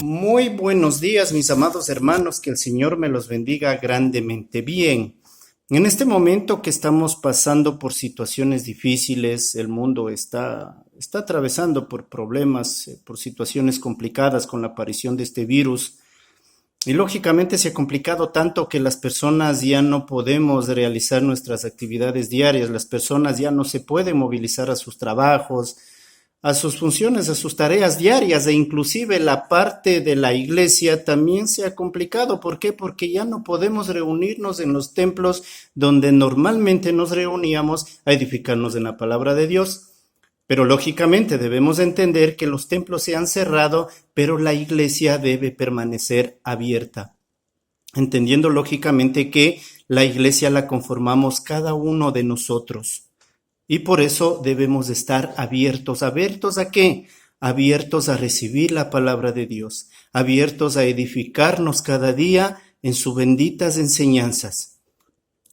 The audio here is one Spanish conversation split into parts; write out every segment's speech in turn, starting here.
Muy buenos días, mis amados hermanos, que el Señor me los bendiga grandemente. Bien, en este momento que estamos pasando por situaciones difíciles, el mundo está atravesando por problemas, por situaciones complicadas con la aparición de este virus. Y lógicamente se ha complicado tanto que las personas ya no podemos realizar nuestras actividades diarias, las personas ya no se pueden movilizar a sus trabajos, a sus funciones, a sus tareas diarias e inclusive la parte de la iglesia también se ha complicado. ¿Por qué? Porque ya no podemos reunirnos en los templos donde normalmente nos reuníamos a edificarnos en la palabra de Dios. Pero lógicamente debemos entender que los templos se han cerrado, pero la iglesia debe permanecer abierta, entendiendo lógicamente que la iglesia la conformamos cada uno de nosotros. Y por eso debemos estar abiertos. ¿Abiertos a qué? Abiertos a recibir la palabra de Dios, abiertos a edificarnos cada día en sus benditas enseñanzas.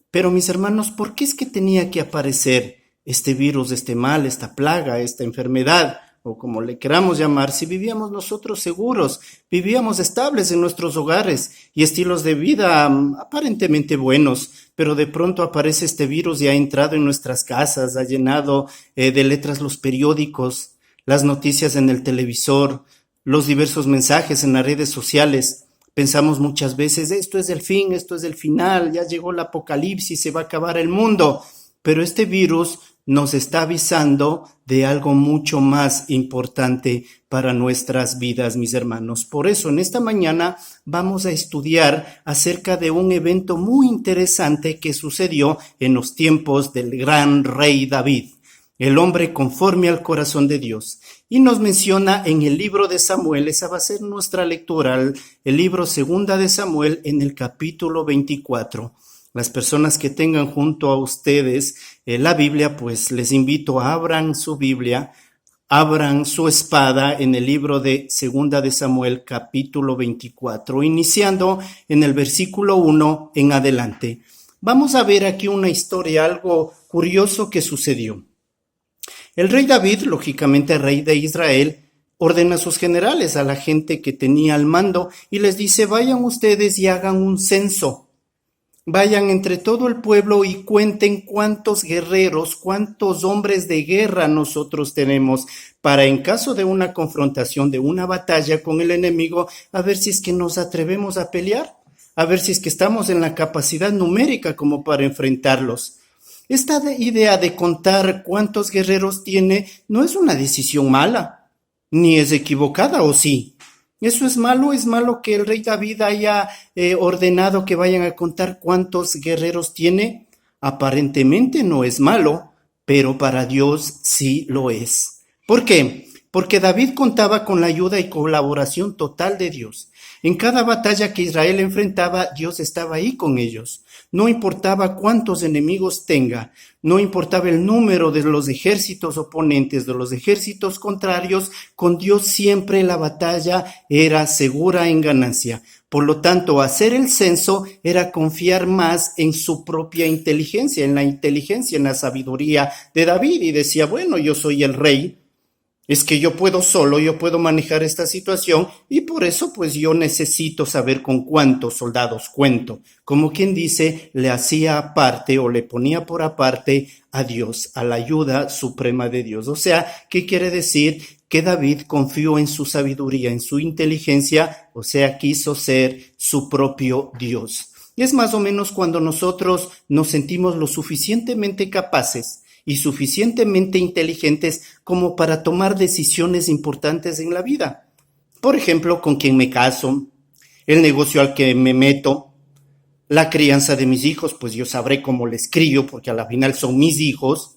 Pero mis hermanos, ¿por qué es que tenía que aparecer este virus, este mal, esta plaga, esta enfermedad, o como le queramos llamar, si vivíamos nosotros seguros, vivíamos estables en nuestros hogares y estilos de vida aparentemente buenos, pero de pronto aparece este virus y ha entrado en nuestras casas, ha llenado de letras los periódicos, las noticias en el televisor, los diversos mensajes en las redes sociales? Pensamos muchas veces, esto es el fin, esto es el final, ya llegó el apocalipsis, se va a acabar el mundo, pero este virus nos está avisando de algo mucho más importante para nuestras vidas, mis hermanos. Por eso, en esta mañana vamos a estudiar acerca de un evento muy interesante que sucedió en los tiempos del gran rey David, el hombre conforme al corazón de Dios. Y nos menciona en el libro de Samuel, esa va a ser nuestra lectura, el libro segunda de Samuel en el capítulo 24. Las personas que tengan junto a ustedes la Biblia, pues les invito a abran su Biblia, abran su espada en el libro de Segunda de Samuel, capítulo 24, iniciando en el versículo 1 en adelante. Vamos a ver aquí una historia, algo curioso que sucedió. El rey David, lógicamente rey de Israel, ordena a sus generales, a la gente que tenía al mando, y les dice, vayan ustedes y hagan un censo. Vayan entre todo el pueblo y cuenten cuántos guerreros, cuántos hombres de guerra nosotros tenemos para en caso de una confrontación, de una batalla con el enemigo, a ver si es que nos atrevemos a pelear, a ver si es que estamos en la capacidad numérica como para enfrentarlos. Esta idea de contar cuántos guerreros tiene no es una decisión mala, ni es equivocada, ¿o sí? ¿Eso es malo que el rey David haya ordenado que vayan a contar cuántos guerreros tiene? Aparentemente no es malo, pero para Dios sí lo es. ¿Por qué? Porque David contaba con la ayuda y colaboración total de Dios. En cada batalla que Israel enfrentaba, Dios estaba ahí con ellos. No importaba cuántos enemigos tenga, no importaba el número de los ejércitos oponentes, de los ejércitos contrarios, con Dios siempre la batalla era segura en ganancia. Por lo tanto, hacer el censo era confiar más en su propia inteligencia, en la inteligencia, en la sabiduría de David. Y decía, bueno, yo soy el rey, es que yo puedo solo, yo puedo manejar esta situación y por eso pues yo necesito saber con cuántos soldados cuento. Como quien dice, le hacía aparte o le ponía por aparte a Dios, a la ayuda suprema de Dios. O sea, ¿qué quiere decir? Que David confió en su sabiduría, en su inteligencia, o sea, quiso ser su propio Dios. Y es más o menos cuando nosotros nos sentimos lo suficientemente capaces y suficientemente inteligentes como para tomar decisiones importantes en la vida. Por ejemplo, con quién me caso, el negocio al que me meto, la crianza de mis hijos, pues yo sabré cómo les crío, porque a la final son mis hijos.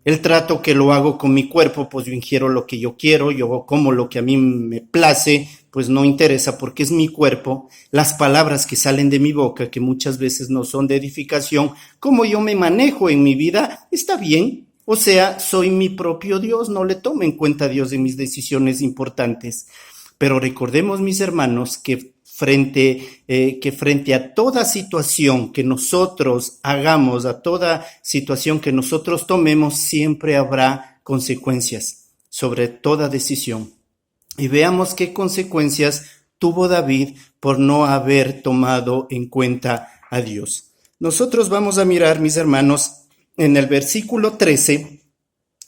El trato que lo hago con mi cuerpo, pues yo ingiero lo que yo quiero, yo como lo que a mí me place, pues no interesa porque es mi cuerpo. Las palabras que salen de mi boca, que muchas veces no son de edificación, como yo me manejo en mi vida, está bien. O sea, soy mi propio Dios, no le tomo en cuenta a Dios en mis decisiones importantes. Pero recordemos, mis hermanos, que frente a toda situación que nosotros hagamos, a toda situación que nosotros tomemos, siempre habrá consecuencias sobre toda decisión. y veamos qué consecuencias tuvo David por no haber tomado en cuenta a Dios. Nosotros vamos a mirar, mis hermanos, en el versículo 13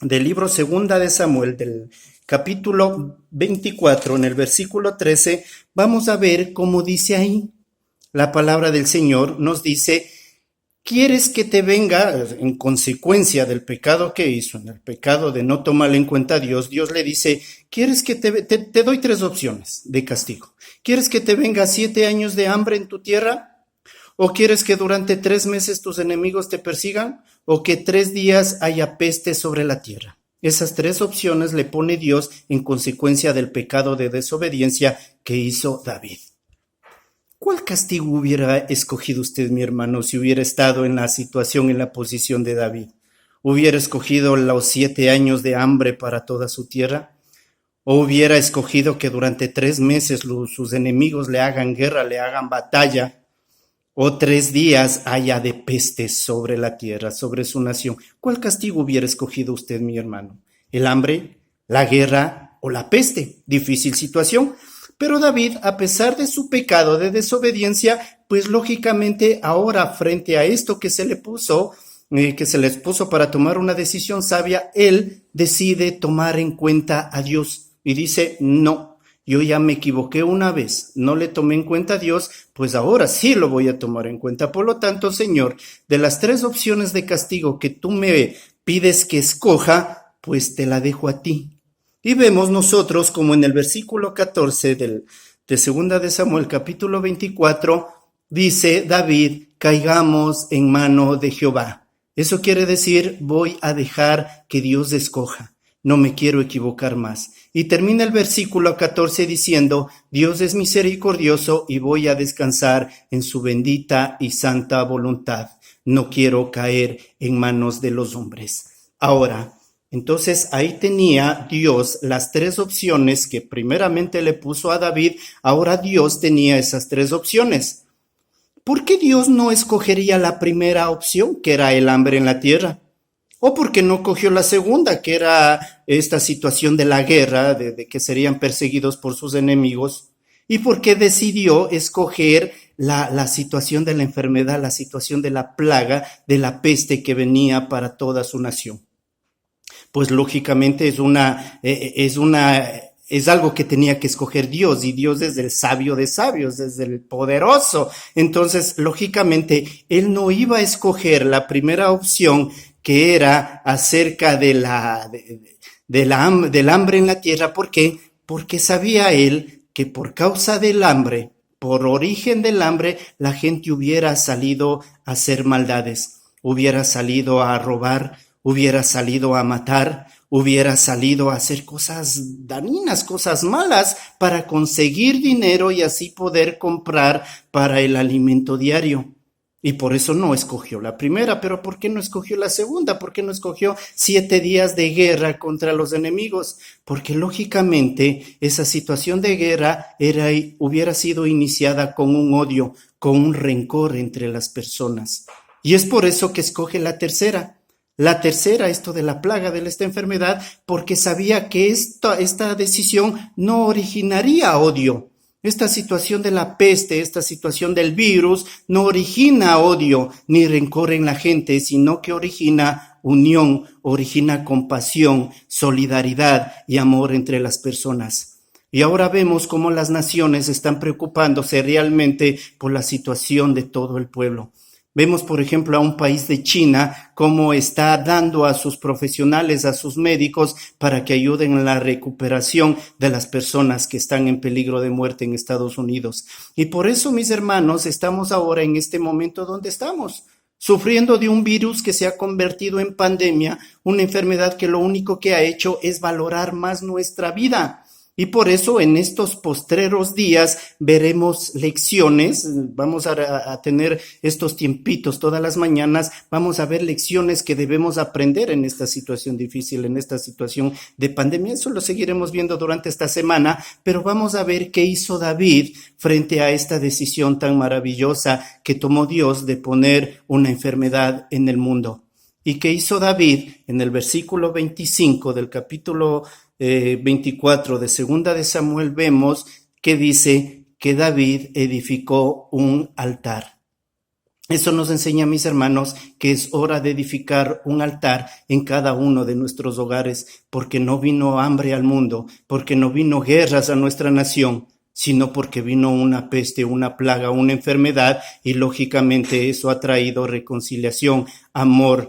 del libro Segunda de Samuel, del capítulo 24, en el versículo 13, vamos a ver cómo dice ahí. La palabra del Señor nos dice: ¿quieres que te venga en consecuencia del pecado que hizo, en el pecado de no tomar en cuenta a Dios? Dios le dice: ¿quieres que te doy 3 opciones de castigo? ¿Quieres que te venga 7 años de hambre en tu tierra? ¿O quieres que durante 3 meses tus enemigos te persigan? ¿O que 3 días haya peste sobre la tierra? Esas 3 opciones le pone Dios en consecuencia del pecado de desobediencia que hizo David. ¿Cuál castigo hubiera escogido usted, mi hermano, si hubiera estado en la situación, en la posición de David? ¿Hubiera escogido los 7 años de hambre para toda su tierra? ¿O hubiera escogido que durante 3 meses sus enemigos le hagan guerra, le hagan batalla? ¿O 3 días haya de peste sobre la tierra, sobre su nación? ¿Cuál castigo hubiera escogido usted, mi hermano? ¿El hambre, la guerra o la peste? Difícil situación. Pero David, a pesar de su pecado de desobediencia, pues lógicamente ahora frente a esto que se le puso, para tomar una decisión sabia, él decide tomar en cuenta a Dios y dice: no, yo ya me equivoqué una vez, no le tomé en cuenta a Dios, pues ahora sí lo voy a tomar en cuenta. Por lo tanto, Señor, de las 3 opciones de castigo que tú me pides que escoja, pues te la dejo a ti. Y vemos nosotros como en el versículo 14 de Segunda de Samuel, capítulo 24, dice David: caigamos en mano de Jehová. Eso quiere decir, voy a dejar que Dios escoja. No me quiero equivocar más. Y termina el versículo 14 diciendo: Dios es misericordioso y voy a descansar en su bendita y santa voluntad. No quiero caer en manos de los hombres. Ahora, entonces ahí tenía Dios las 3 opciones que primeramente le puso a David. Ahora Dios tenía esas 3 opciones. ¿Por qué Dios no escogería la primera opción, que era el hambre en la tierra? ¿O por qué no cogió la segunda, que era esta situación de la guerra, de que serían perseguidos por sus enemigos? ¿Y por qué decidió escoger la situación de la enfermedad, la situación de la plaga, de la peste que venía para toda su nación? Pues lógicamente es algo que tenía que escoger Dios, y Dios es el sabio de sabios, es el poderoso. Entonces, lógicamente, él no iba a escoger la primera opción, que era acerca del hambre en la tierra. ¿Por qué? Porque sabía él que por causa del hambre, por origen del hambre, la gente hubiera salido a hacer maldades, hubiera salido a robar, hubiera salido a matar, hubiera salido a hacer cosas dañinas, cosas malas, para conseguir dinero y así poder comprar para el alimento diario. Y por eso no escogió la primera. Pero ¿por qué no escogió la segunda? ¿Por qué no escogió 7 días de guerra contra los enemigos? Porque lógicamente esa situación de guerra hubiera sido iniciada con un odio, con un rencor entre las personas. Y es por eso que escoge la tercera. La tercera, esto de la plaga, de esta enfermedad, porque sabía que esta decisión no originaría odio. Esta situación de la peste, esta situación del virus, no origina odio ni rencor en la gente, sino que origina unión, origina compasión, solidaridad y amor entre las personas. Y ahora vemos cómo las naciones están preocupándose realmente por la situación de todo el pueblo. Vemos, por ejemplo, a un país de China cómo está dando a sus profesionales, a sus médicos, para que ayuden en la recuperación de las personas que están en peligro de muerte en Estados Unidos. Y por eso, mis hermanos, estamos ahora en este momento donde estamos, sufriendo de un virus que se ha convertido en pandemia, una enfermedad que lo único que ha hecho es valorar más nuestra vida. Y por eso en estos postreros días veremos lecciones. Vamos a tener estos tiempitos todas las mañanas, vamos a ver lecciones que debemos aprender en esta situación difícil, en esta situación de pandemia. Eso lo seguiremos viendo durante esta semana, pero vamos a ver qué hizo David frente a esta decisión tan maravillosa que tomó Dios de poner una enfermedad en el mundo. ¿Y qué hizo David? En el versículo 25 del capítulo 24 de Segunda de Samuel vemos que dice que David edificó un altar. Eso nos enseña, mis hermanos, que es hora de edificar un altar en cada uno de nuestros hogares, porque no vino hambre al mundo, porque no vino guerras a nuestra nación, sino porque vino una peste, una plaga, una enfermedad, y lógicamente eso ha traído reconciliación, amor,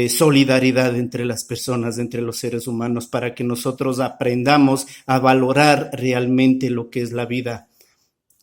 solidaridad entre las personas, entre los seres humanos, para que nosotros aprendamos a valorar realmente lo que es la vida.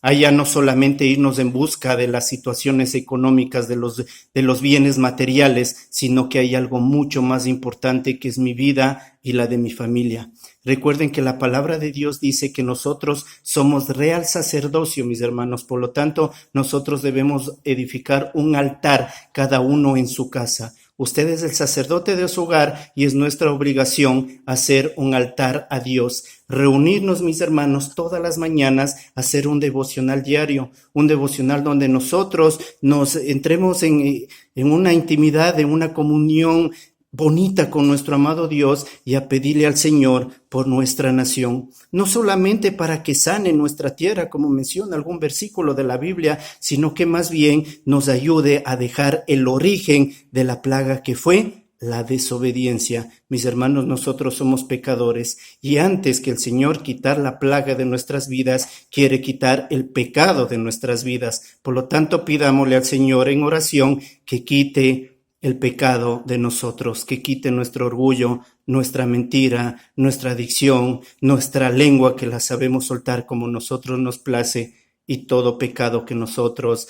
Allá no solamente irnos en busca de las situaciones económicas, de los bienes materiales, sino que hay algo mucho más importante que es mi vida y la de mi familia. Recuerden que la palabra de Dios dice que nosotros somos real sacerdocio, mis hermanos. Por lo tanto, nosotros debemos edificar un altar, cada uno en su casa. Usted es el sacerdote de su hogar y es nuestra obligación hacer un altar a Dios. Reunirnos, mis hermanos, todas las mañanas, hacer un devocional diario, un devocional donde nosotros nos entremos en una intimidad, en una comunión bonita con nuestro amado Dios y a pedirle al Señor por nuestra nación, no solamente para que sane nuestra tierra, como menciona algún versículo de la Biblia, sino que más bien nos ayude a dejar el origen de la plaga que fue la desobediencia. Mis hermanos, nosotros somos pecadores y antes que el Señor quitar la plaga de nuestras vidas, quiere quitar el pecado de nuestras vidas. Por lo tanto, pidámosle al Señor en oración que quite el pecado de nosotros, que quite nuestro orgullo, nuestra mentira, nuestra adicción, nuestra lengua que la sabemos soltar como nosotros nos place, y todo pecado que nosotros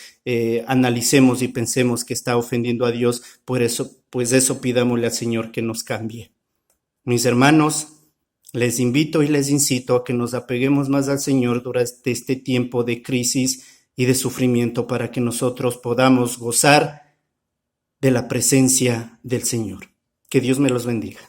analicemos y pensemos que está ofendiendo a Dios. Pues eso pidámosle al Señor que nos cambie. Mis hermanos, les invito y les incito a que nos apeguemos más al Señor durante este tiempo de crisis y de sufrimiento, para que nosotros podamos gozar de la presencia del Señor. Que Dios me los bendiga.